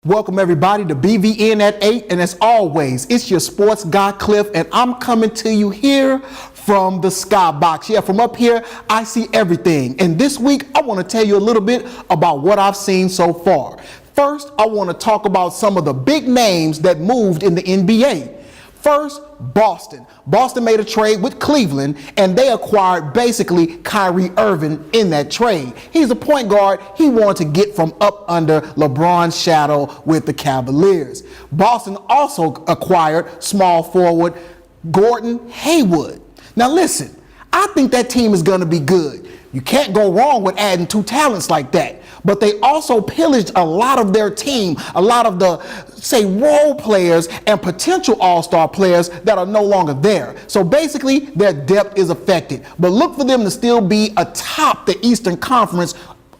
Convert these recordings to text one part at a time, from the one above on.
Welcome everybody to BVN at 8, and as always, it's your Sports Guy Clif, and I'm coming to you here from the Skybox. Yeah, from up here, I see everything. And this week, I want to tell you a little bit about what I've seen so far. First, I want to talk about some of the big names that moved in the NBA. First, Boston. Boston made a trade with Cleveland, and they acquired basically Kyrie Irving in that trade. He's a point guard he wanted to get from up under LeBron's shadow with the Cavaliers. Boston also acquired small forward Gordon Hayward. Now listen, I think that team is going to be good. You can't go wrong with adding two talents like that. But they also pillaged a lot of their team, a lot of the, say, role players and potential all-star players that are no longer there. So basically, their depth is affected. But look for them to still be atop the Eastern Conference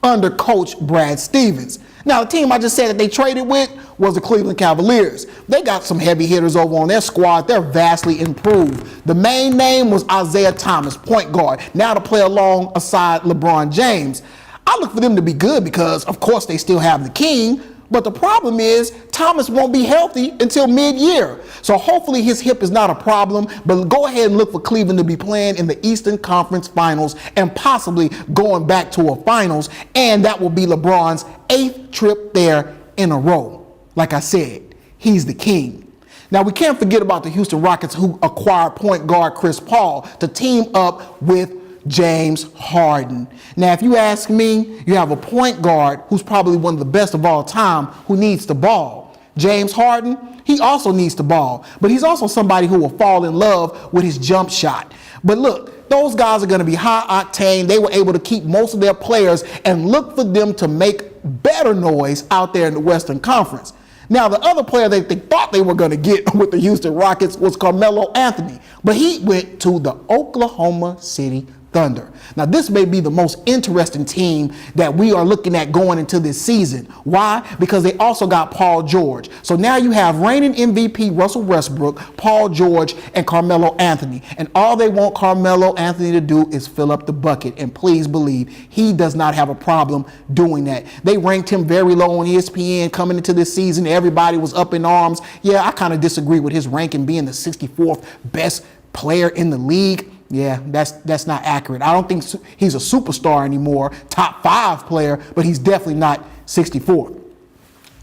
under Coach Brad Stevens. Now, the team I just said that they traded with was the Cleveland Cavaliers. They got some heavy hitters over on their squad. They're vastly improved. The main name was Isaiah Thomas, point guard, now to play alongside LeBron James. I look for them to be good because, of course, they still have the king, but the problem is Thomas won't be healthy until mid-year. So hopefully his hip is not a problem, but go ahead and look for Cleveland to be playing in the Eastern Conference Finals and possibly going back to a finals, and that will be LeBron's 8th trip there in a row. Like I said, he's the king. Now, we can't forget about the Houston Rockets, who acquired point guard Chris Paul to team up with James Harden. Now, if you ask me, you have a point guard who's probably one of the best of all time who needs the ball. James Harden, he also needs the ball, but he's also somebody who will fall in love with his jump shot. But look, those guys are going to be high octane. They were able to keep most of their players, and look for them to make better noise out there in the Western Conference. Now, the other player that they thought they were going to get with the Houston Rockets was Carmelo Anthony, but he went to the Oklahoma City Thunder. Now, this may be the most interesting team that we are looking at going into this season. Why? Because they also got Paul George. So now you have reigning MVP Russell Westbrook, Paul George, and Carmelo Anthony. And all they want Carmelo Anthony to do is fill up the bucket. And please believe he does not have a problem doing that. They ranked him very low on ESPN coming into this season. Everybody was up in arms. Yeah, I kind of disagree with his ranking being the 64th best player in the league. Yeah, that's not accurate. I don't think he's a superstar anymore, top 5 player, but he's definitely not 64.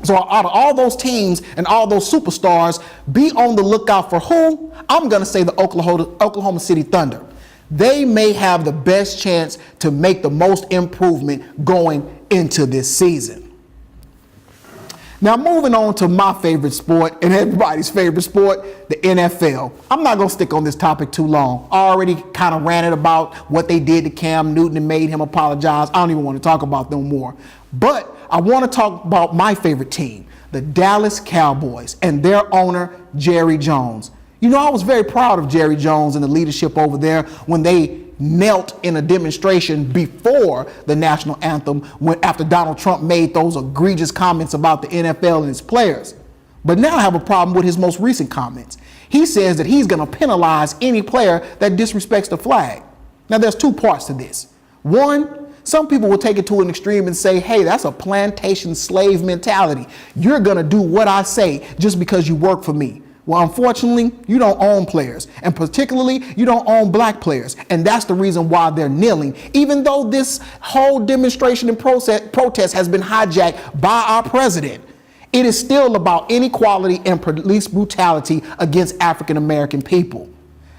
So out of all those teams and all those superstars, be on the lookout for who? I'm going to say the Oklahoma City Thunder. They may have the best chance to make the most improvement going into this season. Now, moving on to my favorite sport and everybody's favorite sport, the NFL. I'm not going to stick on this topic too long. I already kind of ranted about what they did to Cam Newton and made him apologize. I don't even want to talk about them more. But I want to talk about my favorite team, the Dallas Cowboys, and their owner, Jerry Jones. You know, I was very proud of Jerry Jones and the leadership over there when they knelt in a demonstration before the national anthem after Donald Trump made those egregious comments about the NFL and its players. But now I have a problem with his most recent comments. He says that he's going to penalize any player that disrespects the flag. Now, there's two parts to this. One, some people will take it to an extreme and say, hey, that's a plantation slave mentality. You're going to do what I say just because you work for me. Well, unfortunately, you don't own players, and particularly you don't own black players, and that's the reason why they're kneeling. Even though this whole demonstration and protest has been hijacked by our president, it is still about inequality and police brutality against African American people.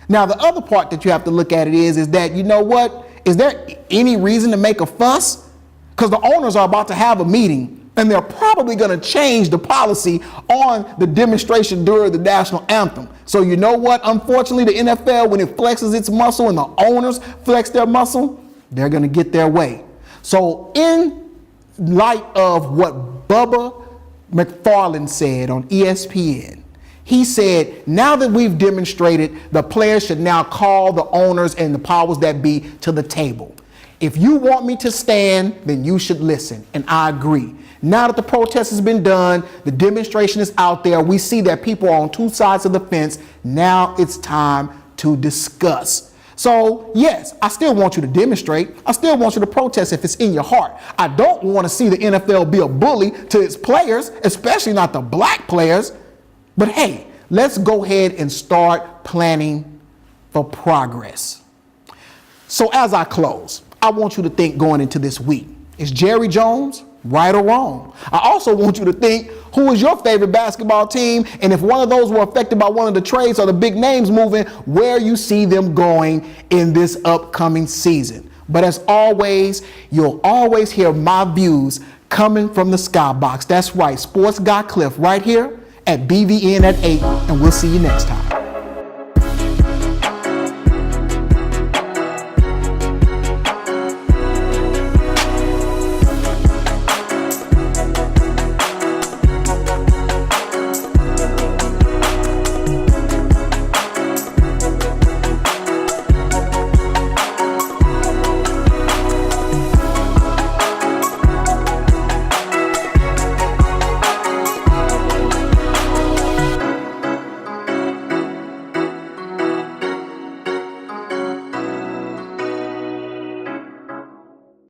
Now, the other part that you have to look at it is that, you know what? Is there any reason to make a fuss? Because the owners are about to have a meeting, and they're probably going to change the policy on the demonstration during the national anthem. So you know what? Unfortunately, the NFL, when it flexes its muscle and the owners flex their muscle, they're going to get their way. So in light of what Bubba McFarland said on ESPN, he said, now that we've demonstrated, the players should now call the owners and the powers that be to the table. If you want me to stand, then you should listen. And I agree. Now that the protest has been done, the demonstration is out there, we see that people are on two sides of the fence. Now it's time to discuss. So yes, I still want you to demonstrate. I still want you to protest if it's in your heart. I don't want to see the NFL be a bully to its players, especially not the black players. But hey, let's go ahead and start planning for progress. So as I close, I want you to think going into this week, is Jerry Jones right or wrong? I also want you to think, who is your favorite basketball team? And if one of those were affected by one of the trades or the big names moving, where you see them going in this upcoming season. But as always, you'll always hear my views coming from the Skybox. That's right, Sports Guy Clif right here at BVN at 8, and we'll see you next time.